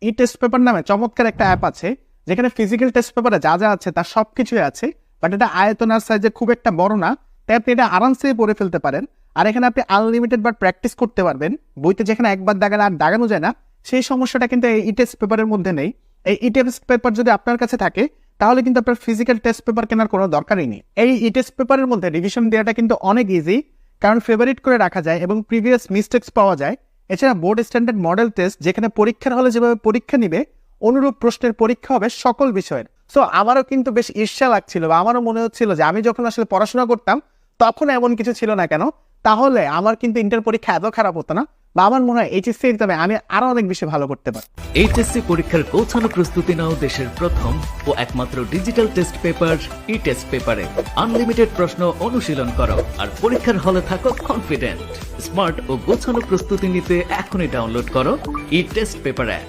ই test paper নামে চমৎকার একটা অ্যাপ আছে, যেখানে ফিজিক্যাল টেস্ট পেপারে যা যা আছে তার সবকিছুই আছে, বাট এটা আয়তন আর সাইজে খুব একটা বড় না, তাই আপনি এটা আরামসে পড়ে ফেলতে পারেন। আর এখানে আপনি আনলিমিটেড বার প্র্যাকটিস করতে পারবেন। বইতে যেখানে একবার দাগালে আর দাগানো যায় না, সেই সমস্যাটা কিন্তু এই ই টেস্ট পেপারের মধ্যে নেই। এই ই টেস্ট পেপার যদি আপনার কাছে থাকে, তাহলে কিন্তু আপনার ফিজিক্যাল টেস্ট পেপার কেনার কোনো দরকারই নেই। এই ই টেস্ট পেপারের মধ্যে রিভিশন দেওয়াটা কিন্তু অনেক ইজি, কারণ ফেভারিট করে রাখা যায় এবং প্রিভিয়াস মিস্টেক্স পাওয়া যায়। এছাড়া বোর্ড স্ট্যান্ডার্ড মডেল টেস্ট, যেখানে পরীক্ষার হলে যেভাবে পরীক্ষা নিবে অনুরূপ প্রশ্নের পরীক্ষা হবে সকল বিষয়ের। সো আমারও কিন্তু বেশ ঈর্ষা লাগছিল, বা আমারও মনে হচ্ছিল যে আমি যখন আসলে পড়াশোনা করতাম তখন এমন কিছু ছিল না কেন, তাহলে আমার কিন্তু ইন্টার পরীক্ষা এত খারাপ হতো না, বা আমার মনে হয় এইচএসসি এক্সামে আমি আরো অনেক বেশি ভালো করতে পারি। এইচএসসি পরীক্ষার গোছানো প্রস্তুতি নাও দেশের প্রথম ও একমাত্র ডিজিটাল টেস্ট পেপার ই টেস্ট পেপারে। আনলিমিটেড প্রশ্ন অনুশীলন করো আর পরীক্ষার হলে থাকো কনফিডেন্ট। স্মার্ট ও গোছানো প্রস্তুতি নিতে এখনই ডাউনলোড করো ই টেস্ট পেপার অ্যাপ।